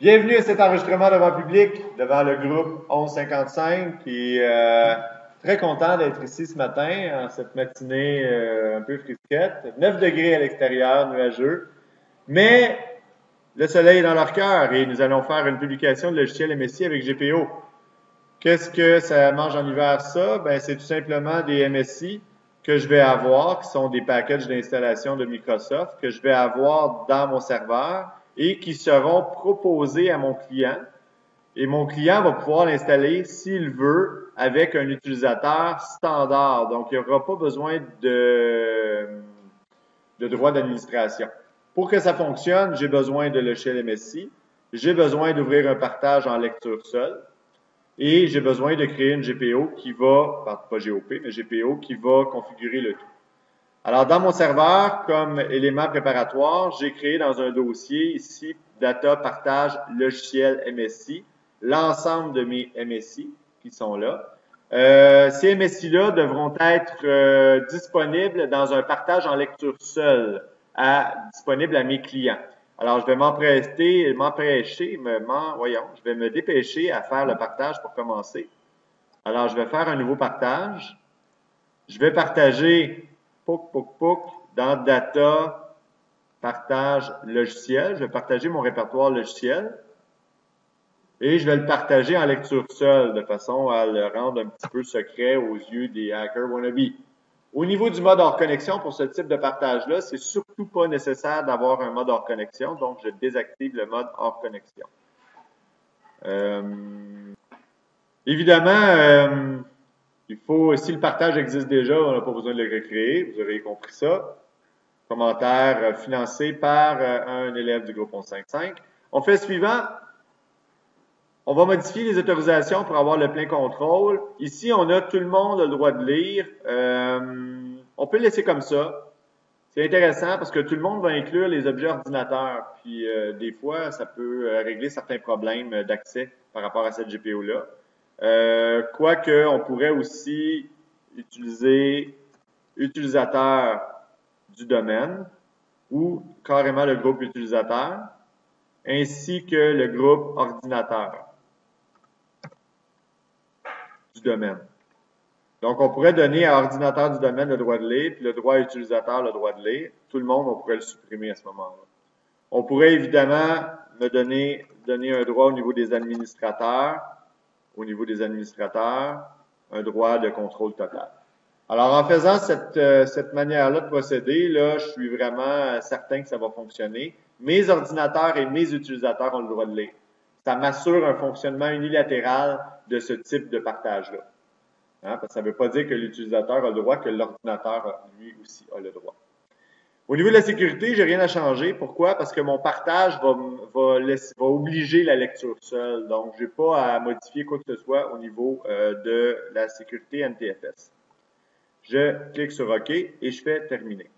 Bienvenue à cet enregistrement devant public, devant le groupe 1155, qui est très content d'être ici ce matin, en cette matinée un peu frisquette. 9 degrés à l'extérieur, nuageux, mais le soleil est dans leur cœur et nous allons faire une publication de logiciel MSI avec GPO. Qu'est-ce que ça mange en hiver, ça? Ben, c'est tout simplement des MSI que je vais avoir, qui sont des packages d'installation de Microsoft, que je vais avoir dans mon serveur et qui seront proposés à mon client. Et mon client va pouvoir l'installer s'il veut avec un utilisateur standard. Donc, il n'y aura pas besoin de droit d'administration. Pour que ça fonctionne, j'ai besoin de logiciel MSI. J'ai besoin d'ouvrir un partage en lecture seule. Et j'ai besoin de créer une GPO qui va, pas GOP, mais GPO qui va configurer le tout. Alors, dans mon serveur, comme élément préparatoire, j'ai créé dans un dossier ici, Data Partage Logiciel MSI, l'ensemble de mes MSI qui sont là. Ces MSI-là devront être disponibles dans un partage en lecture seule, disponible à mes clients. Alors, je vais je vais me dépêcher à faire le partage pour commencer. Alors, je vais faire un nouveau partage. Je vais partager dans Data, Partage Logiciel. Je vais partager mon répertoire logiciel. Et je vais le partager en lecture seule, de façon à le rendre un petit peu secret aux yeux des hackers wannabe. Au niveau du mode hors connexion, pour ce type de partage-là, c'est surtout pas nécessaire d'avoir un mode hors connexion, donc je désactive le mode hors connexion. Évidemment, si le partage existe déjà, on n'a pas besoin de le recréer, vous aurez compris ça. Commentaire financé par un élève du groupe 1155. On fait le suivant. On va modifier les autorisations pour avoir le plein contrôle. Ici, on a tout le monde a le droit de lire. On peut le laisser comme ça. C'est intéressant parce que tout le monde va inclure les objets ordinateurs. Puis des fois, ça peut régler certains problèmes d'accès par rapport à cette GPO-là. Quoique, on pourrait aussi utiliser utilisateur du domaine ou carrément le groupe utilisateur ainsi que le groupe ordinateur du domaine. Donc, on pourrait donner à ordinateur du domaine le droit de lire, puis le droit à utilisateur le droit de lire. Tout le monde, on pourrait le supprimer à ce moment-là. On pourrait évidemment me donner un droit au niveau des administrateurs, un droit de contrôle total. Alors, en faisant cette manière-là de procéder, là, je suis vraiment certain que ça va fonctionner. Mes ordinateurs et mes utilisateurs ont le droit de lire. Ça m'assure un fonctionnement unilatéral de ce type de partage-là. Hein, parce que ça ne veut pas dire que l'utilisateur a le droit, que l'ordinateur, lui aussi, a le droit. Au niveau de la sécurité, j'ai rien à changer. Pourquoi? Parce que mon partage va obliger la lecture seule. Donc, je n'ai pas à modifier quoi que ce soit au niveau de la sécurité NTFS. Je clique sur OK et je fais terminer.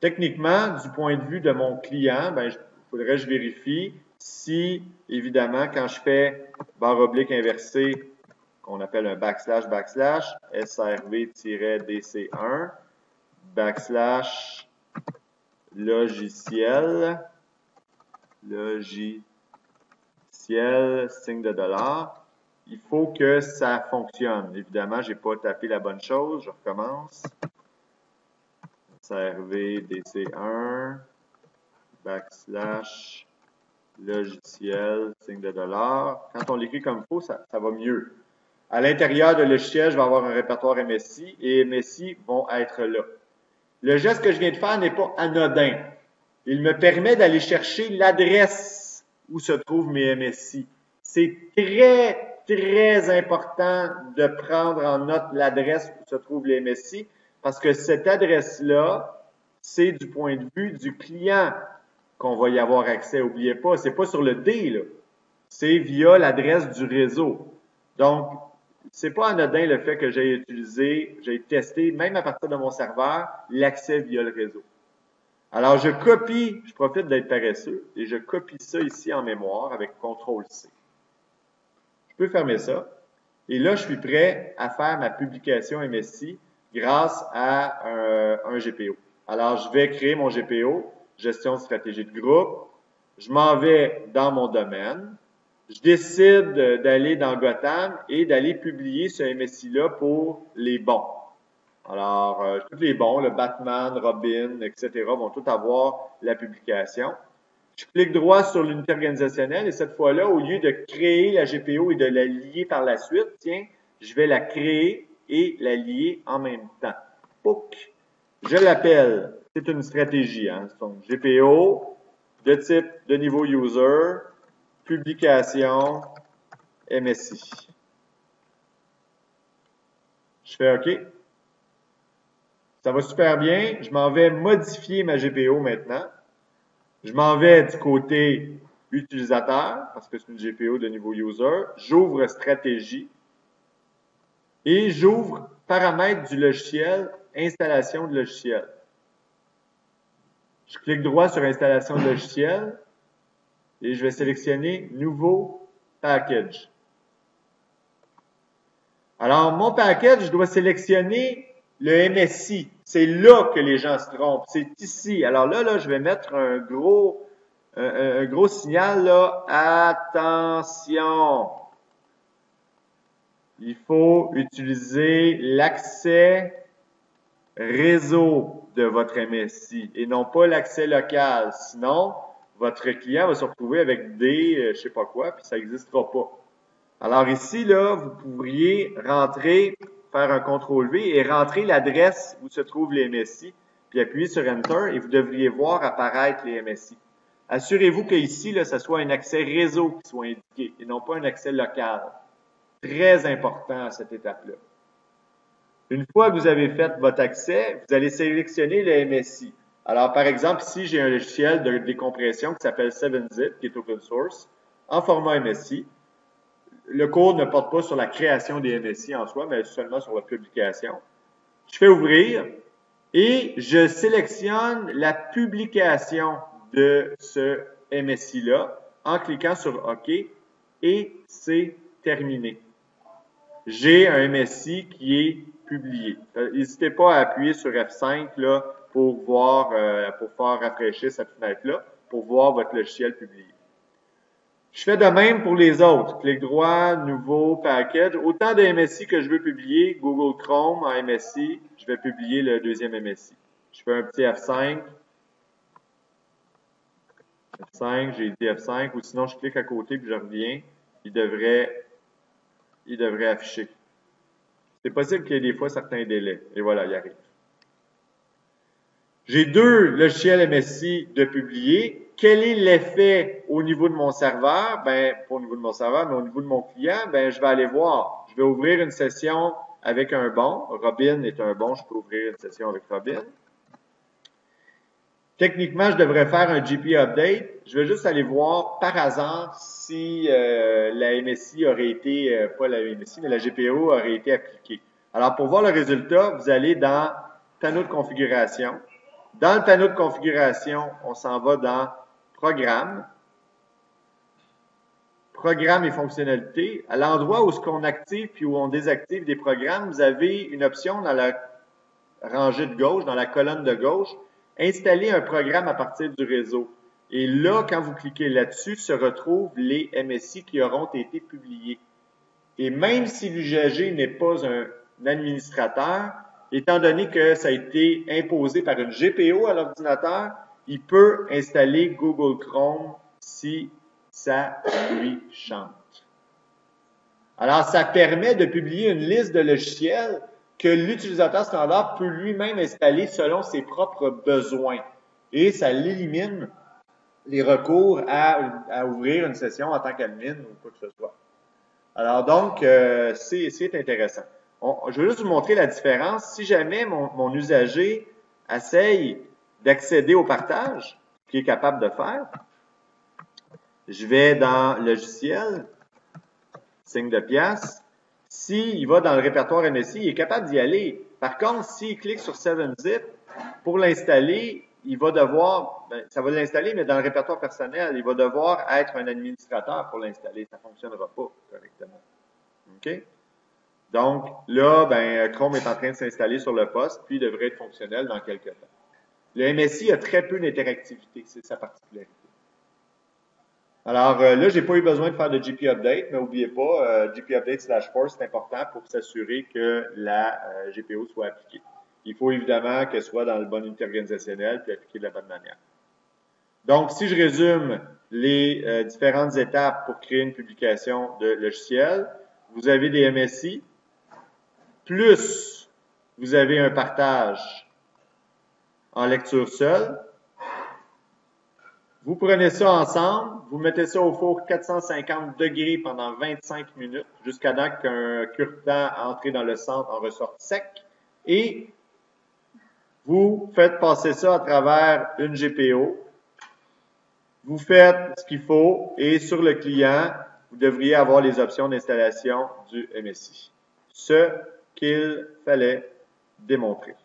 Techniquement, du point de vue de mon client, ben, faudrait que je vérifie si, évidemment, quand je fais barre oblique inversée, qu'on appelle un backslash, SRV-DC1, backslash logiciel, signe de $. Il faut que ça fonctionne. Évidemment, je n'ai pas tapé la bonne chose. Je recommence. SRV DC1, backslash, logiciel, signe de $. Quand on l'écrit comme il faut, ça va mieux. À l'intérieur de logiciel, je vais avoir un répertoire MSI et MSI vont être là. Le geste que je viens de faire n'est pas anodin. Il me permet d'aller chercher l'adresse où se trouvent mes MSI. C'est très, très important de prendre en note l'adresse où se trouvent les MSI parce que cette adresse-là, c'est du point de vue du client qu'on va y avoir accès. N'oubliez pas, c'est pas sur le D, là. C'est via l'adresse du réseau. Donc, c'est pas anodin le fait que j'ai testé, même à partir de mon serveur, l'accès via le réseau. Alors, je profite d'être paresseux, et je copie ça ici en mémoire avec CTRL-C. Je peux fermer ça. Et là, je suis prêt à faire ma publication MSI grâce à un GPO. Alors, je vais créer mon GPO, gestion de stratégie de groupe. Je m'en vais dans mon domaine. Je décide d'aller dans Gotham et d'aller publier ce MSI-là pour les bons. Alors, tous les bons, le Batman, Robin, etc., vont tous avoir la publication. Je clique droit sur l'unité organisationnelle et cette fois-là, au lieu de créer la GPO et de la lier par la suite, tiens, je vais la créer et la lier en même temps. Pouc! Je l'appelle, c'est une stratégie, hein, c'est une GPO de type de niveau user, publication, MSI. Je fais OK. Ça va super bien. Je m'en vais modifier ma GPO maintenant. Je m'en vais du côté utilisateur, parce que c'est une GPO de niveau user. J'ouvre stratégie. Et j'ouvre paramètres du logiciel, installation de logiciel. Je clique droit sur installation de logiciel. Et je vais sélectionner nouveau package. Alors, mon package, je dois sélectionner le MSI. C'est là que les gens se trompent. C'est ici. Alors là, je vais mettre un gros signal, là. Attention! Il faut utiliser l'accès réseau de votre MSI et non pas l'accès local. Sinon, votre client va se retrouver avec des, je sais pas quoi, puis ça n'existera pas. Alors ici, là, vous pourriez rentrer, faire un CTRL-V et rentrer l'adresse où se trouvent les MSI, puis appuyer sur Enter et vous devriez voir apparaître les MSI. Assurez-vous qu'ici, là, ce soit un accès réseau qui soit indiqué et non pas un accès local. Très important à cette étape-là. Une fois que vous avez fait votre accès, vous allez sélectionner le MSI. Alors, par exemple, ici, j'ai un logiciel de décompression qui s'appelle 7-Zip, qui est open source, en format MSI. Le cours ne porte pas sur la création des MSI en soi, mais seulement sur la publication. Je fais ouvrir et je sélectionne la publication de ce MSI-là en cliquant sur OK et c'est terminé. J'ai un MSI qui est publié. N'hésitez pas à appuyer sur F5 là, pour voir, pour faire rafraîchir cette fenêtre-là, pour voir votre logiciel publié. Je fais de même pour les autres. Clic droit, nouveau, package. Autant de MSI que je veux publier, Google Chrome en MSI, je vais publier le deuxième MSI. Je fais un petit F5. F5, j'ai dit F5, ou sinon je clique à côté puis je reviens. Il devrait afficher. C'est possible qu'il y ait des fois certains délais. Et voilà, il arrive. J'ai deux logiciels MSI de publier. Quel est l'effet au niveau de mon serveur? Ben, pas au niveau de mon serveur, mais au niveau de mon client, ben, je vais aller voir. Je vais ouvrir une session avec un bon. Robin est un bon, je peux ouvrir une session avec Robin. Techniquement, je devrais faire un GP update. Je vais juste aller voir par hasard si la MSI aurait été, pas la MSI, mais la GPO aurait été appliquée. Alors, pour voir le résultat, vous allez dans panneau de configuration. Dans le panneau de configuration, on s'en va dans Programme, Programme et fonctionnalités. À l'endroit où ce qu'on active puis où on désactive des programmes, vous avez une option dans la rangée de gauche, dans la colonne de gauche, installer un programme à partir du réseau. Et là, quand vous cliquez là-dessus, se retrouvent les MSI qui auront été publiés. Et même si l'usager n'est pas un administrateur, étant donné que ça a été imposé par une GPO à l'ordinateur, il peut installer Google Chrome si ça lui chante. Alors, ça permet de publier une liste de logiciels que l'utilisateur standard peut lui-même installer selon ses propres besoins. Et ça élimine les recours à ouvrir une session en tant qu'admin ou quoi que ce soit. Alors donc, c'est intéressant. Je vais juste vous montrer la différence. Si jamais mon usager essaye d'accéder au partage, ce qu'il est capable de faire, je vais dans Logiciel, signe de pièce. S'il va dans le répertoire MSI, il est capable d'y aller. Par contre, s'il clique sur 7-Zip, pour l'installer, il va devoir, ça va l'installer, mais dans le répertoire personnel, il va devoir être un administrateur pour l'installer. Ça ne fonctionnera pas correctement. OK? Donc, là, Chrome est en train de s'installer sur le poste, puis il devrait être fonctionnel dans quelques temps. Le MSI a très peu d'interactivité, c'est sa particularité. Alors là, j'ai pas eu besoin de faire de GP Update, mais n'oubliez pas, GP Update/force, c'est important pour s'assurer que la GPO soit appliquée. Il faut évidemment qu'elle soit dans le bon unité organisationnel puis appliquée de la bonne manière. Donc, si je résume les différentes étapes pour créer une publication de logiciel, vous avez des MSI, plus vous avez un partage en lecture seule. Vous prenez ça ensemble, vous mettez ça au four 450 degrés pendant 25 minutes, jusqu'à temps qu'un cure-temps entré dans le centre en ressorte sec, et vous faites passer ça à travers une GPO. Vous faites ce qu'il faut, et sur le client, vous devriez avoir les options d'installation du MSI. Ce qu'il fallait démontrer.